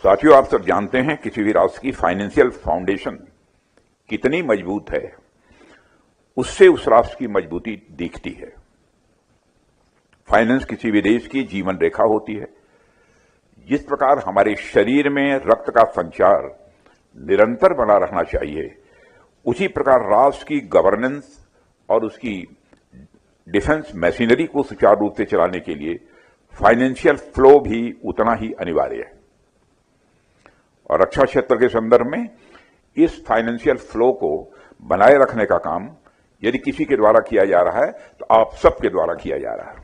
साथियों, आप सब जानते हैं किसी भी राष्ट्र की फाइनेंशियल फाउंडेशन कितनी मजबूत है, उससे उस राष्ट्र की मजबूती दिखती है। फाइनेंस किसी भी देश की जीवन रेखा होती है। जिस प्रकार हमारे शरीर में रक्त का संचार निरंतर बना रहना चाहिए, उसी प्रकार राष्ट्र की गवर्नेंस और उसकी डिफेंस मशीनरी को सुचारू रूप से चलाने के लिए फाइनेंशियल फ्लो भी उतना ही अनिवार्य है। और रक्षा क्षेत्र के संदर्भ में इस फाइनेंशियल फ्लो को बनाए रखने का काम यदि किसी के द्वारा किया जा रहा है तो आप सबके द्वारा किया जा रहा है।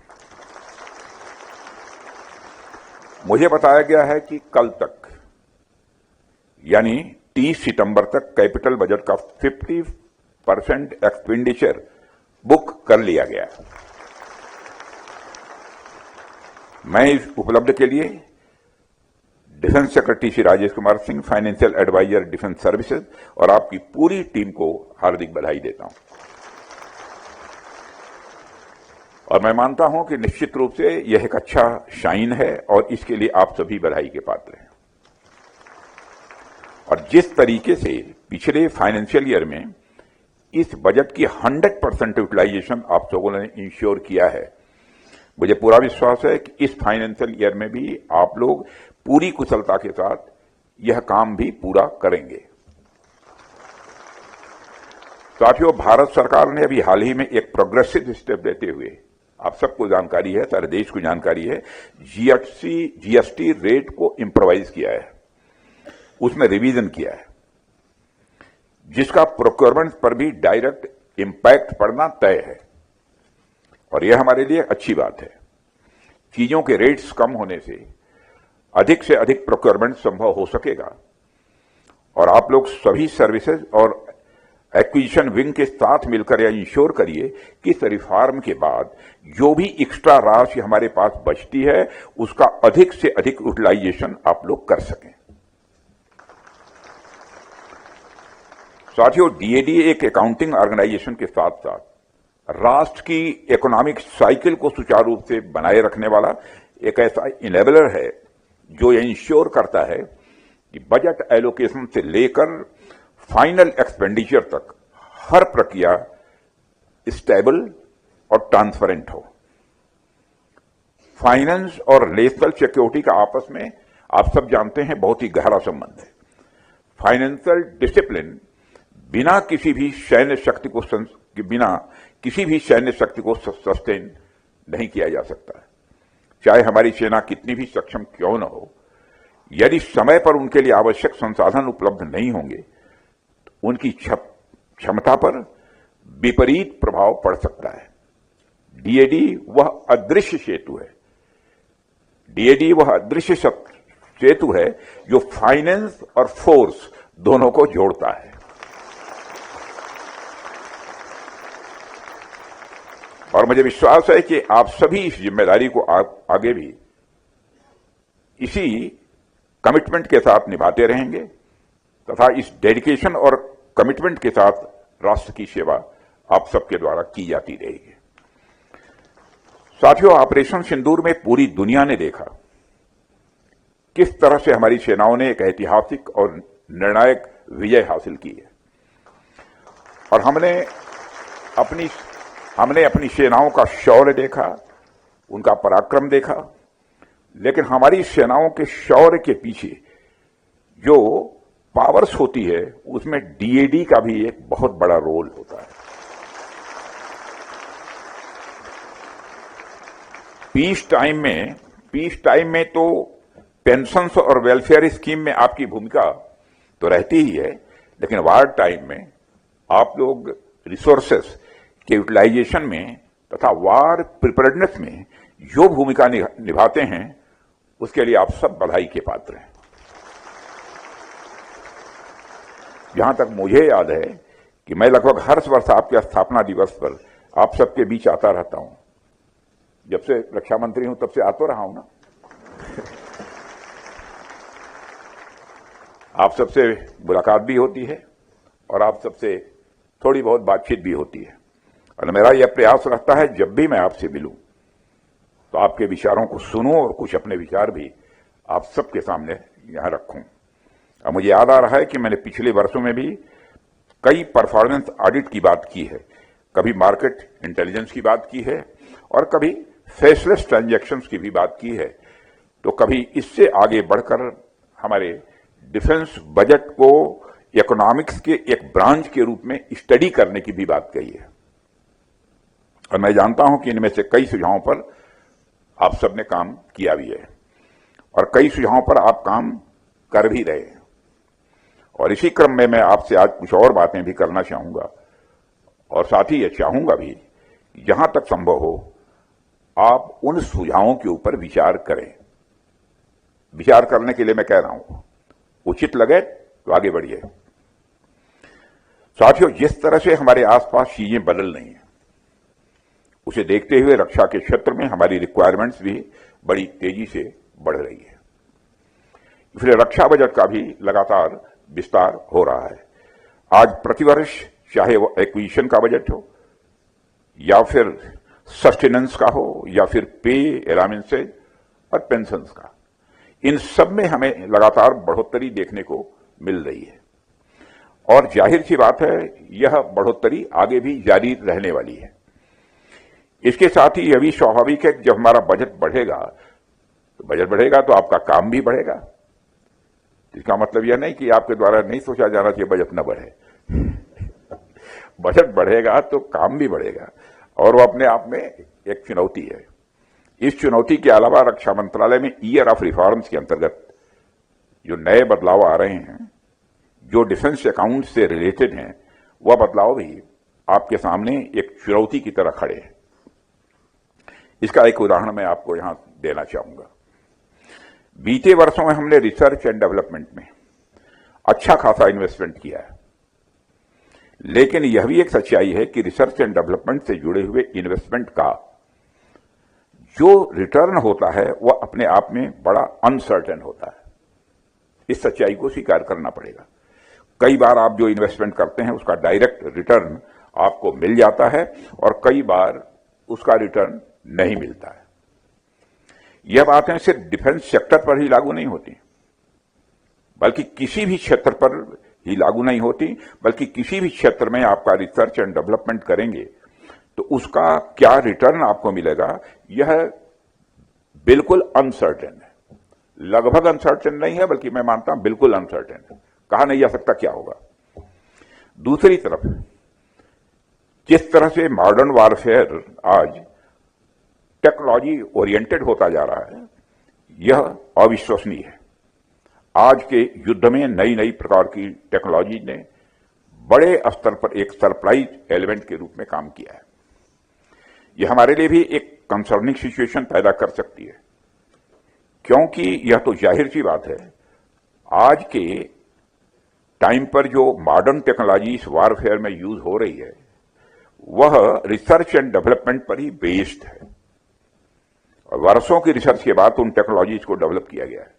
मुझे बताया गया है कि कल तक यानी 30 सितंबर तक कैपिटल बजट का 50% एक्सपेंडिचर बुक कर लिया गया। मैं इस उपलब्धि के लिए defence secretary Shri Rajesh Kumar Singh, financial adviser defence services और आपकी पूरी टीम को हार्दिक बधाई देता हूं। और मैं मानता हूं कि निश्चित रूप से यह एक अच्छा शाइन है और इसके लिए आप सभी बधाई के पात्र हैं। और जिस तरीके से पिछले फाइनेंशियल ईयर में इस बजट की 100% यूटिलाइजेशन आप लोगों ने इंश्योर किया है, मुझे पूरा विश्वास है कि इस फाइनेंशियल ईयर में भी आप लोग पूरी कुशलता के साथ यह काम भी पूरा करेंगे। साथियों, भारत सरकार ने अभी हाल ही में एक प्रोग्रेसिव स्टेप देते हुए, आप सबको जानकारी है, सारे देश को जानकारी है, जीएसटी रेट को इंप्रोवाइज किया है, उसमें रिवीजन किया है, जिसका प्रोक्योरमेंट पर भी डायरेक्ट इंपैक्ट पड़ना तय है। और यह हमारे लिए अच्छी बात है। चीजों के रेट्स कम होने से अधिक प्रोक्योरमेंट संभव हो सकेगा। और आप लोग सभी सर्विसेज और एक्विजिशन विंग के साथ मिलकर यह इंश्योर करिए कि इस रिफॉर्म के बाद जो भी एक्स्ट्रा राशि हमारे पास बचती है उसका अधिक से अधिक यूटिलाइजेशन आप लोग कर सकें। साथियों, डीएडी एक अकाउंटिंग ऑर्गेनाइजेशन के साथ साथ राष्ट्र की इकोनॉमिक साइकिल को सुचारू रूप से बनाए रखने वाला एक ऐसा इनेबलर है जो यह इंश्योर करता है कि बजट एलोकेशन से लेकर फाइनल एक्सपेंडिचर तक हर प्रक्रिया स्टेबल और ट्रांसपेरेंट हो। फाइनेंस और नेशनल सिक्योरिटी का आपस में आप सब जानते हैं बहुत ही गहरा संबंध है। फाइनेंशियल डिसिप्लिन बिना किसी भी सैन्य शक्ति को सस्टेन नहीं किया जा सकता है। चाहे हमारी सेना कितनी भी सक्षम क्यों न हो, यदि समय पर उनके लिए आवश्यक संसाधन उपलब्ध नहीं होंगे तो उनकी क्षमता पर विपरीत प्रभाव पड़ सकता है। डीएडी वह अदृश्य सेतु है। डीएडी वह अदृश्य सेतु है जो फाइनेंस और फोर्स दोनों को जोड़ता है। और मुझे विश्वास है कि आप सभी इस जिम्मेदारी को आगे भी इसी कमिटमेंट के साथ निभाते रहेंगे तथा इस डेडिकेशन और कमिटमेंट के साथ राष्ट्र की सेवा आप सबके द्वारा की जाती रहेगी। साथियों, ऑपरेशन सिंदूर में पूरी दुनिया ने देखा किस तरह से हमारी सेनाओं ने एक ऐतिहासिक और निर्णायक विजय हासिल की है। और हमने अपनी सेनाओं का शौर्य देखा, उनका पराक्रम देखा, लेकिन हमारी सेनाओं के शौर्य के पीछे जो पावर्स होती है उसमें डीएडी का भी एक बहुत बड़ा रोल होता है। पीस टाइम में तो पेंशन्स और वेलफेयर स्कीम में आपकी भूमिका तो रहती ही है, लेकिन वार टाइम में आप लोग रिसोर्सेस के यूटिलाइजेशन में तथा वार प्रिपेयर्डनेस में जो भूमिका निभाते हैं उसके लिए आप सब बधाई के पात्र हैं। जहां तक मुझे याद है कि मैं लगभग हर वर्ष आपके स्थापना दिवस पर आप सबके बीच आता रहता हूं। जब से रक्षा मंत्री हूं तब से आता रहा हूं ना। आप सबसे मुलाकात भी होती है और आप सबसे थोड़ी बहुत बातचीत भी होती है। और मेरा यह प्रयास रहता है जब भी मैं आपसे मिलूं तो आपके विचारों को सुनूं और कुछ अपने विचार भी आप सबके सामने यहां रखूं। अब मुझे याद आ रहा है कि मैंने पिछले वर्षों में भी कई परफॉर्मेंस ऑडिट की बात की है, कभी मार्केट इंटेलिजेंस की बात की है और कभी फेसलेस ट्रांजैक्शंस की भी बात की है, तो कभी इससे आगे बढ़कर हमारे डिफेंस बजट को इकोनॉमिक्स के एक ब्रांच के रूप में स्टडी करने की भी बात कही है। और मैं जानता हूं कि इनमें से कई सुझावों पर आप सबने काम किया भी है और कई सुझावों पर आप काम कर भी रहे हैं। और इसी क्रम में मैं आपसे आज कुछ और बातें भी करना चाहूंगा और साथ ही ये चाहूंगा भी जहां तक संभव हो आप उन सुझावों के ऊपर विचार करें। विचार करने के लिए मैं कह रहा हूं, उचित लगे तो आगे बढ़िए। साथियों, जिस तरह से हमारे आसपास चीजें बदल रही हैं, उसे देखते हुए रक्षा के क्षेत्र में हमारी रिक्वायरमेंट्स भी बड़ी तेजी से बढ़ रही है। इसलिए रक्षा बजट का भी लगातार विस्तार हो रहा है। आज प्रतिवर्ष चाहे वो एक्विजिशन का बजट हो या फिर सस्टेनेंस का हो या फिर पे, अलाउंसेज और पेंशन्स का, इन सब में हमें लगातार बढ़ोतरी देखने को मिल रही है और जाहिर सी बात है यह बढ़ोतरी आगे भी जारी रहने वाली है। इसके साथ ही यह भी स्वाभाविक है कि जब हमारा बजट बढ़ेगा तो आपका काम भी बढ़ेगा। इसका मतलब यह नहीं कि आपके द्वारा नहीं सोचा जाना चाहिए बजट न बढ़े। बजट बढ़ेगा तो काम भी बढ़ेगा और वो अपने आप में एक चुनौती है। इस चुनौती के अलावा रक्षा मंत्रालय में ईयर ऑफ रिफॉर्म्स के अंतर्गत जो नए बदलाव आ रहे हैं, जो डिफेंस अकाउंट से रिलेटेड हैं, वह बदलाव भी आपके सामने एक चुनौती की तरह खड़े हैं। इसका एक उदाहरण मैं आपको यहां देना चाहूंगा। बीते वर्षों में हमने रिसर्च एंड डेवलपमेंट में अच्छा खासा इन्वेस्टमेंट किया है, लेकिन यह भी एक सच्चाई है कि रिसर्च एंड डेवलपमेंट से जुड़े हुए इन्वेस्टमेंट का जो रिटर्न होता है वह अपने आप में बड़ा अनसर्टेन होता है। इस सच्चाई को स्वीकार करना पड़ेगा। कई बार आप जो इन्वेस्टमेंट करते हैं उसका डायरेक्ट रिटर्न आपको मिल जाता है और कई बार उसका रिटर्न नहीं मिलता है। यह बातें सिर्फ डिफेंस सेक्टर पर ही लागू नहीं होती, बल्कि किसी भी क्षेत्र पर ही लागू नहीं होती, बल्कि किसी भी क्षेत्र में आपका रिसर्च एंड डेवलपमेंट करेंगे तो उसका क्या रिटर्न आपको मिलेगा यह बिल्कुल अनसर्टेन है। लगभग अनसर्टेन नहीं है, बल्कि मैं मानता हूं बिल्कुल अनसर्टेन है। कहा नहीं जा सकता क्या होगा। दूसरी तरफ जिस तरह से मॉडर्न वारफेयर आज टेक्नोलॉजी ओरिएंटेड होता जा रहा है, यह अविश्वसनीय है। आज के युद्ध में नई नई प्रकार की टेक्नोलॉजी ने बड़े स्तर पर एक सरप्राइज एलिमेंट के रूप में काम किया है। यह हमारे लिए भी एक कंसर्निंग सिचुएशन पैदा कर सकती है, क्योंकि यह तो जाहिर सी बात है आज के टाइम पर जो मॉडर्न टेक्नोलॉजी इस वारफेयर में यूज हो रही है वह रिसर्च एंड डेवलपमेंट पर ही बेस्ड है और वर्षों की रिसर्च के बाद उन टेक्नोलॉजीज को डेवलप किया गया है।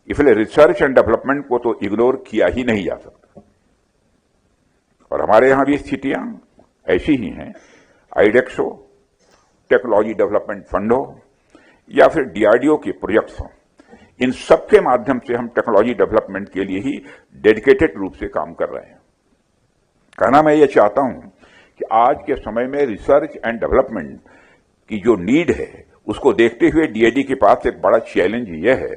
इसलिए रिसर्च एंड डेवलपमेंट को तो इग्नोर किया ही नहीं जा सकता और हमारे यहां भी स्थितियां ऐसी ही हैं। आईडेक्स हो, टेक्नोलॉजी डेवलपमेंट फंड हो या फिर डीआरडीओ के प्रोजेक्ट्स हो, इन सब के माध्यम से हम टेक्नोलॉजी डेवलपमेंट के लिए ही डेडिकेटेड रूप से काम कर रहे हैं। कहना मैं ये चाहता हूं कि आज के समय में रिसर्च एंड डेवलपमेंट की जो नीड है उसको देखते हुए डीआरडीओ के पास एक बड़ा चैलेंज यह है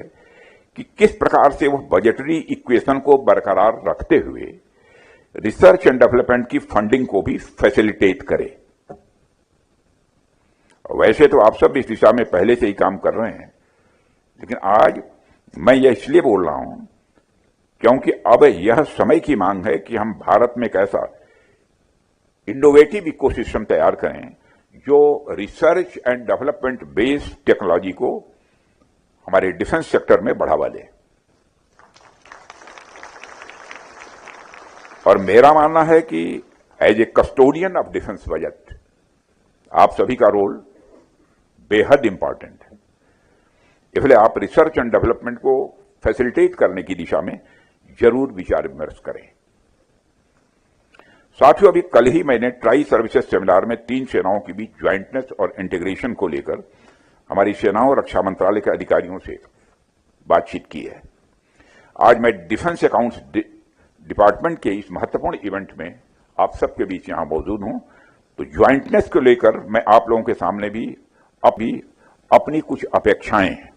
कि किस प्रकार से वह बजटरी इक्वेशन को बरकरार रखते हुए रिसर्च एंड डेवलपमेंट की फंडिंग को भी फैसिलिटेट करे। वैसे तो आप सब इस दिशा में पहले से ही काम कर रहे हैं, लेकिन आज मैं यह इसलिए बोल रहा हूं क्योंकि अब यह समय की मांग है कि हम भारत में एक ऐसा इनोवेटिव इकोसिस्टम तैयार करें जो research and development based technology को हमारे डिफेंस सेक्टर में बढ़ावा दे। और मेरा मानना है कि as a custodian of defence budget आप सभी का रोल बेहद इंपॉर्टेंट है। इसलिए आप रिसर्च एंड डेवलपमेंट को फैसिलिटेट करने की दिशा में जरूर विचार विमर्श करें। साथियों, अभी कल ही मैंने ट्राई सर्विसेज सेमिनार में 3 सेनाओं के बीच ज्वाइंटनेस और इंटीग्रेशन को लेकर हमारी सेनाओं और रक्षा मंत्रालय के अधिकारियों से बातचीत की है। आज मैं डिफेंस अकाउंट्स डिपार्टमेंट के इस महत्वपूर्ण इवेंट में आप सबके बीच यहां मौजूद हूं, तो ज्वाइंटनेस को लेकर मैं आप लोगों के सामने भी अपनी कुछ अपेक्षाएं हैं,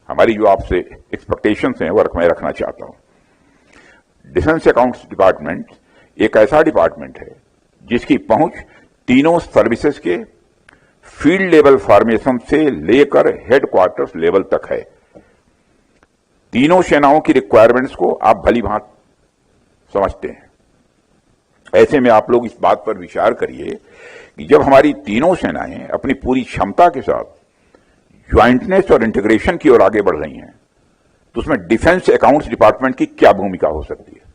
हमारी जो आपसे एक्सपेक्टेशंस हैं वो मैं रखना चाहता हूं। डिफेंस अकाउंट्स डिपार्टमेंट एक ऐसा डिपार्टमेंट है जिसकी पहुंच तीनों सर्विसेज के फील्ड लेवल फॉर्मेशन से लेकर हेडक्वार्टर्स लेवल तक है। तीनों सेनाओं की रिक्वायरमेंट्स को आप भली भांति समझते हैं। ऐसे में आप लोग इस बात पर विचार करिए कि जब हमारी तीनों सेनाएं अपनी पूरी क्षमता के साथ ज्वाइंटनेस और इंटीग्रेशन की ओर आगे बढ़ रही हैं, तो उसमें डिफेंस अकाउंट्स डिपार्टमेंट की क्या भूमिका हो सकती है।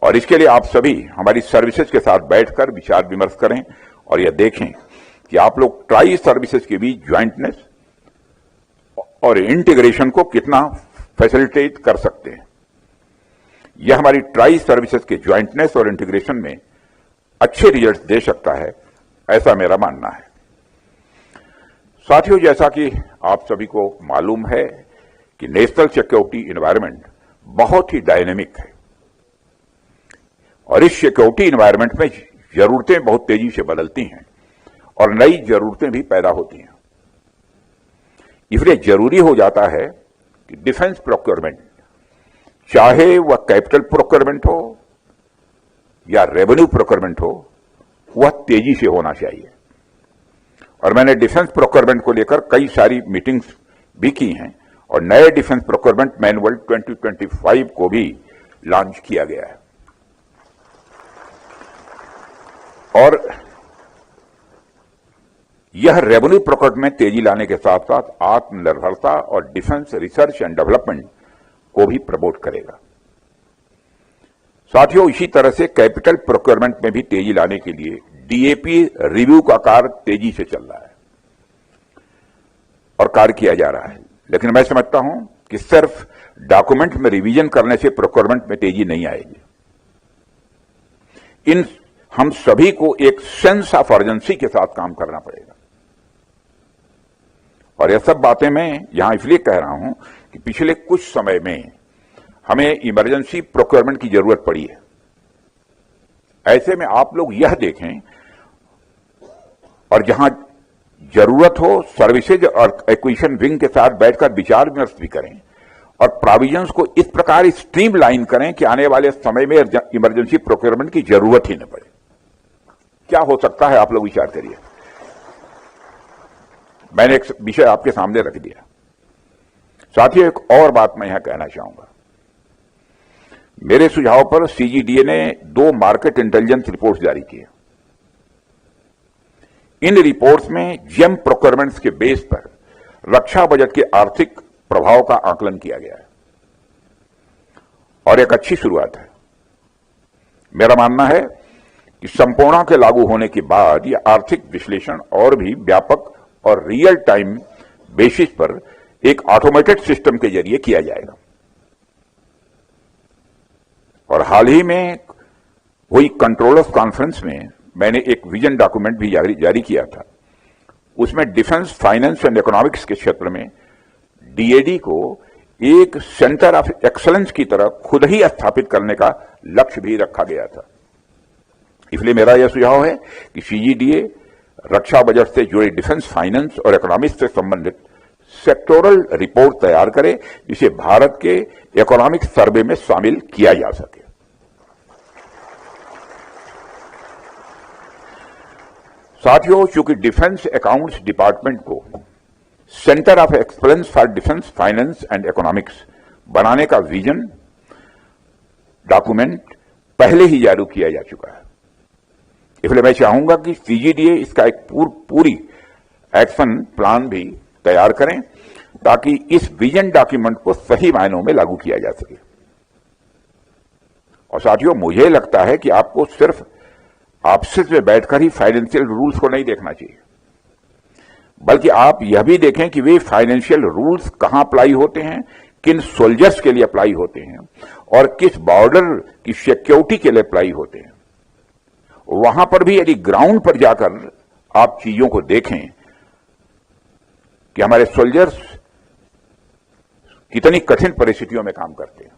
और इसके लिए आप सभी हमारी सर्विसेज के साथ बैठकर विचार विमर्श करें और यह देखें कि आप लोग ट्राई सर्विसेज के बीच ज्वाइंटनेस और इंटीग्रेशन को कितना फैसिलिटेट कर सकते हैं। यह हमारी ट्राई सर्विसेज के ज्वाइंटनेस और इंटीग्रेशन में अच्छे रिजल्ट दे सकता है, ऐसा मेरा मानना है। साथियों, जैसा कि आप सभी को मालूम है कि नेशनल सिक्योरिटी एनवायरनमेंट बहुत ही डायनेमिक है और इस सिक्योरिटी एनवायरनमेंट में जरूरतें बहुत तेजी से बदलती हैं और नई जरूरतें भी पैदा होती हैं। इसलिए जरूरी हो जाता है कि डिफेंस प्रोक्योरमेंट, चाहे वह कैपिटल प्रोक्योरमेंट हो या रेवेन्यू प्रोक्योरमेंट हो, वह तेजी से होना चाहिए। और मैंने डिफेंस प्रोक्योरमेंट को लेकर कई सारी मीटिंग्स भी की हैं और नए डिफेंस प्रोक्योरमेंट मैनुअल 2025 को भी लॉन्च किया गया है। और यह रेवेन्यू प्रोक्योरमेंट में तेजी लाने के साथ साथ आत्मनिर्भरता और डिफेंस रिसर्च एंड डेवलपमेंट को भी प्रमोट करेगा। साथियों, इसी तरह से कैपिटल प्रोक्योरमेंट में भी तेजी लाने के लिए डीएपी रिव्यू का कार्य तेजी से चल रहा है और कार्य किया जा रहा है। लेकिन मैं समझता हूं कि सिर्फ डॉक्यूमेंट में रिवीजन करने से प्रोक्योरमेंट में तेजी नहीं आएगी। हम सभी को एक सेंस ऑफ अर्जेंसी के साथ काम करना पड़ेगा। और यह सब बातें मैं यहां इसलिए कह रहा हूं कि पिछले कुछ समय में हमें इमरजेंसी प्रोक्योरमेंट की जरूरत पड़ी है। ऐसे में आप लोग यह देखें और जहां जरूरत हो सर्विसेज और एक्विजिशन विंग के साथ बैठकर विचार विमर्श भी करें और प्रोविजंस को इस प्रकार स्ट्रीमलाइन करें कि आने वाले समय में इमरजेंसी प्रोक्योरमेंट की जरूरत ही न पड़े। क्या हो सकता है, आप लोग विचार करिए। मैंने एक विषय आपके सामने रख दिया। साथियों, एक और बात मैं यहां कहना चाहूंगा। मेरे सुझाव पर सीजीडीए ने 2 मार्केट इंटेलिजेंस रिपोर्ट्स जारी की। इन रिपोर्ट्स में जेम प्रोक्योरमेंट्स के बेस पर रक्षा बजट के आर्थिक प्रभाव का आकलन किया गया है और एक अच्छी शुरुआत है। मेरा मानना है कि संपूर्ण के लागू होने के बाद यह आर्थिक विश्लेषण और भी व्यापक और रियल टाइम बेसिस पर एक ऑटोमेटेड सिस्टम के जरिए किया जाएगा। और हाल ही में हुई कंट्रोलर्स कॉन्फ्रेंस में मैंने एक विजन डॉक्यूमेंट भी जारी किया था। उसमें डिफेंस, फाइनेंस एंड इकोनॉमिक्स के क्षेत्र में डीएडी को एक सेंटर ऑफ एक्सलेंस की तरह खुद ही स्थापित करने का लक्ष्य भी रखा गया था। इसलिए मेरा यह सुझाव है कि सीजीडीए रक्षा बजट से जुड़े डिफेंस, फाइनेंस और इकोनॉमिक्स से संबंधित सेक्टोरल रिपोर्ट तैयार करे, जिसे भारत के इकोनॉमिक सर्वे में शामिल किया जा सके। साथियों, चूंकि डिफेंस अकाउंट्स डिपार्टमेंट को centre of excellence for defence, finance and economics बनाने का विजन डॉक्यूमेंट पहले ही जारी किया जा चुका है। इसलिए मैं चाहूंगा कि सीजीडीए इसका एक पूरी एक्शन प्लान भी तैयार करें ताकि इस विजन डॉक्यूमेंट को सही मायनों में लागू किया जा सके। और साथियों, मुझे लगता है कि आपको सिर्फ ऑफिस में बैठकर ही फाइनेंशियल रूल्स को नहीं देखना चाहिए, बल्कि आप यह भी देखें कि वे फाइनेंशियल रूल्स कहां अप्लाई होते हैं, किन सोल्जर्स के लिए अप्लाई होते हैं और किस बॉर्डर की सिक्योरिटी के लिए अप्लाई होते हैं। वहां पर भी यदि ग्राउंड पर जाकर आप चीजों को देखें कि हमारे सोल्जर्स कितनी कठिन परिस्थितियों में काम करते हैं।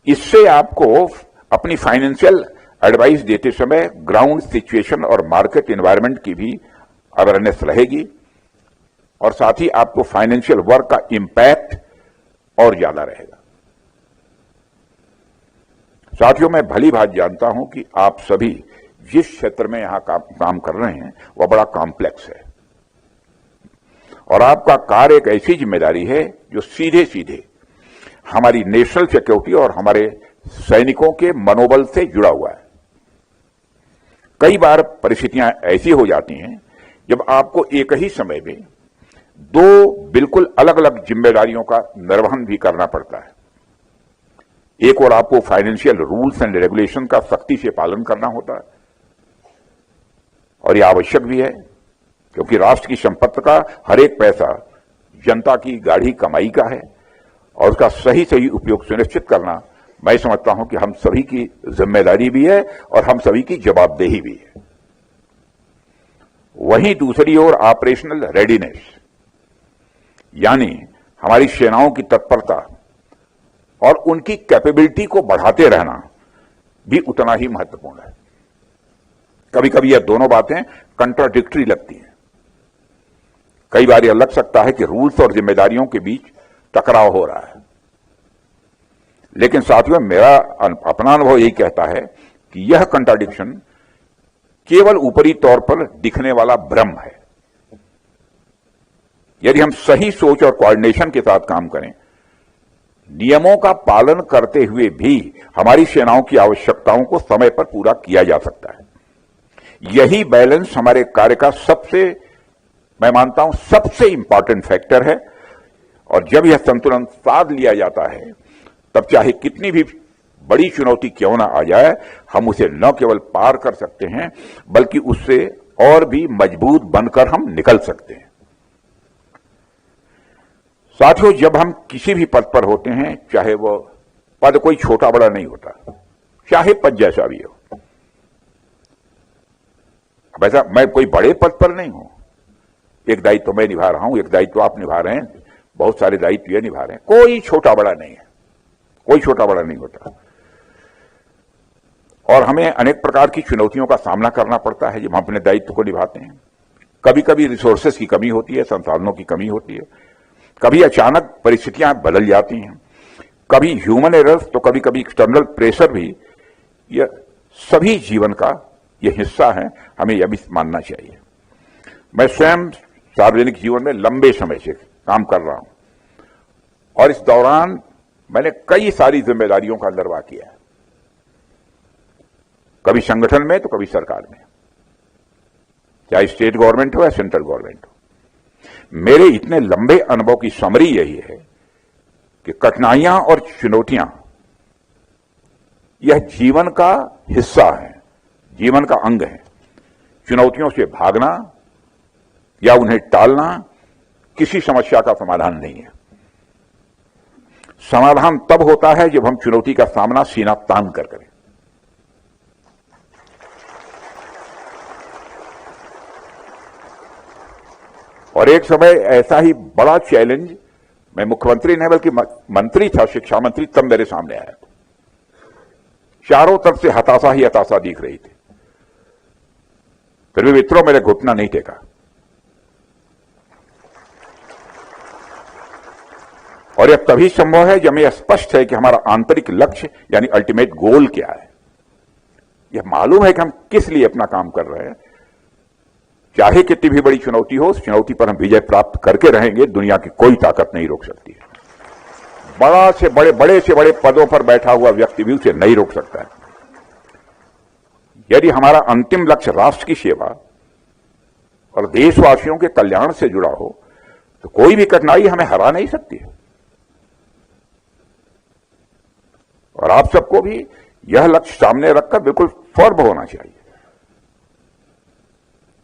इससे आपको अपनी फाइनेंशियल एडवाइस देते समय ग्राउंड सिचुएशन और मार्केट एनवायरनमेंट की भी अवेयरनेस रहेगी और साथ ही आपको फाइनेंशियल वर्क का इंपैक्ट और ज्यादा रहेगा। साथियों, मैं भली भांति जानता हूं कि आप सभी जिस क्षेत्र में यहां काम कर रहे हैं वह बड़ा कॉम्प्लेक्स है और आपका कार्य एक ऐसी जिम्मेदारी है जो सीधे सीधे हमारी नेशनल सिक्योरिटी और हमारे सैनिकों के मनोबल से जुड़ा हुआ है। कई बार परिस्थितियां ऐसी हो जाती हैं जब आपको एक ही समय में दो बिल्कुल अलग अलग जिम्मेदारियों का निर्वहन भी करना पड़ता है। एक और आपको फाइनेंशियल रूल्स एंड रेगुलेशन का सख्ती से पालन करना होता है और यह आवश्यक भी है क्योंकि राष्ट्र की संपत्ति का हर एक पैसा जनता की गाढ़ी कमाई का है और उसका सही सही उपयोग सुनिश्चित करना मैं समझता हूं कि हम सभी की जिम्मेदारी भी है और हम सभी की जवाबदेही भी है। वहीं दूसरी ओर ऑपरेशनल रेडीनेस यानी हमारी सेनाओं की तत्परता और उनकी कैपेबिलिटी को बढ़ाते रहना भी उतना ही महत्वपूर्ण है। कभी कभी यह दोनों बातें कंट्राडिक्टरी लगती हैं। कई बार यह लग सकता है कि रूल्स और जिम्मेदारियों के बीच टकराव हो रहा है, लेकिन साथियों मेरा अपना अनुभव यही कहता है कि यह कंट्राडिक्शन केवल ऊपरी तौर पर दिखने वाला भ्रम है। यदि हम सही सोच और कोऑर्डिनेशन के साथ काम करें, नियमों का पालन करते हुए भी हमारी सेनाओं की आवश्यकताओं को समय पर पूरा किया जा सकता है। यही बैलेंस हमारे कार्य का मैं मानता हूं सबसे इंपॉर्टेंट फैक्टर है और जब यह संतुलन साध लिया जाता है तब चाहे कितनी भी बड़ी चुनौती क्यों ना आ जाए, हम उसे न केवल पार कर सकते हैं बल्कि उससे और भी मजबूत बनकर हम निकल सकते हैं। साथियों, जब हम किसी भी पद पर होते हैं, चाहे वो पद कोई छोटा बड़ा नहीं होता, चाहे पद जैसा भी हो। वैसा मैं कोई बड़े पद पर नहीं हूं, एक दायित्व मैं निभा रहा हूं, एक दायित्व आप निभा रहे हैं, बहुत सारे दायित्व ये निभा रहे हैं। कोई छोटा बड़ा नहीं है, कोई छोटा बड़ा नहीं होता और हमें अनेक प्रकार की चुनौतियों का सामना करना पड़ता है जब हम अपने दायित्व को निभाते हैं। कभी कभी रिसोर्सेस की कमी होती है, संसाधनों की कमी होती है, कभी अचानक परिस्थितियां बदल जाती हैं, कभी ह्यूमन एरर्स तो कभी कभी एक्सटर्नल प्रेशर भी। यह सभी जीवन का यह हिस्सा है, हमें यह भी मानना चाहिए। मैं स्वयं सार्वजनिक जीवन में लंबे समय से काम कर रहा हूं और इस दौरान मैंने कई सारी जिम्मेदारियों का निर्वाह किया है, कभी संगठन में तो कभी सरकार में, चाहे स्टेट गवर्नमेंट हो या सेंट्रल गवर्नमेंट हो। मेरे इतने लंबे अनुभव की समरी यही है कि कठिनाइयां और चुनौतियां यह जीवन का हिस्सा है, जीवन का अंग है। चुनौतियों से भागना या उन्हें टालना किसी समस्या का समाधान नहीं है। समाधान तब होता है जब हम चुनौती का सामना सीना तान कर करें। और एक समय ऐसा ही बड़ा चैलेंज, मैं मुख्यमंत्री नहीं बल्कि मंत्री था, शिक्षा मंत्री, तब मेरे सामने आया। चारों तरफ से हताशा ही हताशा दिख रही थी, फिर भी मित्रों मैंने घुटना नहीं टेका और यह तभी संभव है जब हमें स्पष्ट है कि हमारा आंतरिक लक्ष्य यानी अल्टीमेट गोल क्या है। यह मालूम है कि हम किस लिए अपना काम कर रहे हैं। चाहे कितनी भी बड़ी चुनौती हो, उस चुनौती पर हम विजय प्राप्त करके रहेंगे, दुनिया की कोई ताकत नहीं रोक सकती है। बड़े से बड़े पदों पर बैठा हुआ व्यक्ति भी उसे नहीं रोक सकता है। यदि हमारा अंतिम लक्ष्य राष्ट्र की सेवा और देशवासियों के कल्याण से जुड़ा हो तो कोई भी कठिनाई हमें हरा नहीं सकती है। और आप सबको भी यह लक्ष्य सामने रखकर बिल्कुल फर्म होना चाहिए।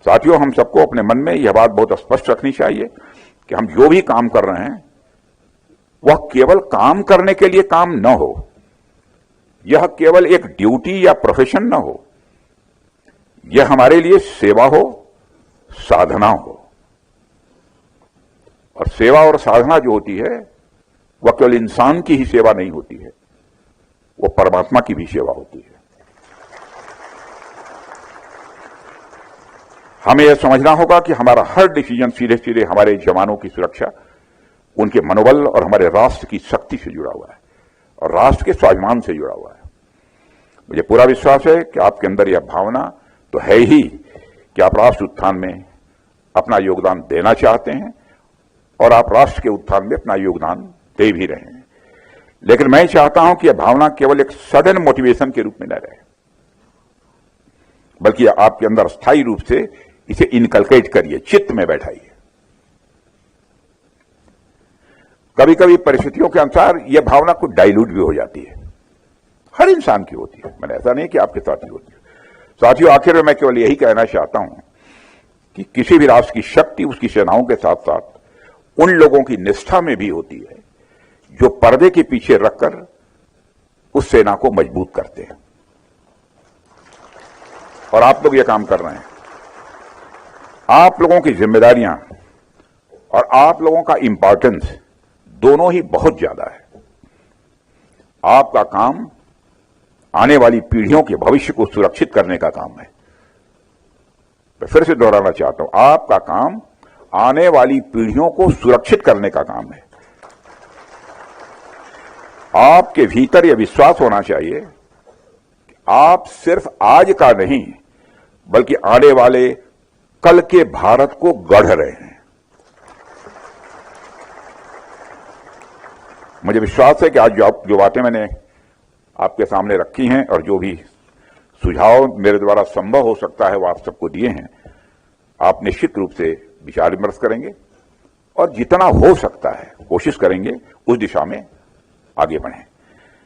साथियों, हम सबको अपने मन में यह बात बहुत स्पष्ट रखनी चाहिए कि हम जो भी काम कर रहे हैं वह केवल काम करने के लिए काम न हो, यह केवल एक ड्यूटी या प्रोफेशन न हो, यह हमारे लिए सेवा हो, साधना हो। और सेवा और साधना जो होती है वह केवल इंसान की ही सेवा नहीं होती है, वो परमात्मा की भी सेवा होती है। हमें यह समझना होगा कि हमारा हर डिसीजन सीधे सीधे हमारे जवानों की सुरक्षा, उनके मनोबल और हमारे राष्ट्र की शक्ति से जुड़ा हुआ है और राष्ट्र के स्वाभिमान से जुड़ा हुआ है। मुझे पूरा विश्वास है कि आपके अंदर यह भावना तो है ही कि आप राष्ट्र उत्थान में अपना योगदान देना चाहते हैं और आप राष्ट्र के उत्थान में अपना योगदान दे भी रहे हैं। लेकिन मैं चाहता हूं कि यह भावना केवल एक सडन मोटिवेशन के रूप में न रहे, बल्कि आपके अंदर स्थायी रूप से इसे इनकलकेट करिए, चित्त में बैठाइए। कभी कभी परिस्थितियों के अनुसार यह भावना कुछ डाइल्यूट भी हो जाती है, हर इंसान की होती है, मैंने ऐसा नहीं कि आपके साथ ही होती है। साथियों, आखिर में मैं केवल यही कहना चाहता हूं कि किसी भी राष्ट्र की शक्ति उसकी सेनाओं के साथ साथ उन लोगों की निष्ठा में भी होती है जो पर्दे के पीछे रखकर उस सेना को मजबूत करते हैं। और आप लोग ये काम कर रहे हैं। आप लोगों की जिम्मेदारियां और आप लोगों का इंपॉर्टेंस दोनों ही बहुत ज्यादा है। आपका काम आने वाली पीढ़ियों के भविष्य को सुरक्षित करने का काम है। मैं फिर से दोहराना चाहता हूं, आपका काम आने वाली पीढ़ियों को सुरक्षित करने का काम है। आपके भीतर यह विश्वास होना चाहिए कि आप सिर्फ आज का नहीं बल्कि आने वाले कल के भारत को गढ़ रहे हैं। मुझे विश्वास है कि आज जो बातें मैंने आपके सामने रखी हैं और जो भी सुझाव मेरे द्वारा संभव हो सकता है वो आप सबको दिए हैं, आप निश्चित रूप से विचार विमर्श करेंगे और जितना हो सकता है कोशिश करेंगे उस दिशा में आगे बढ़ें।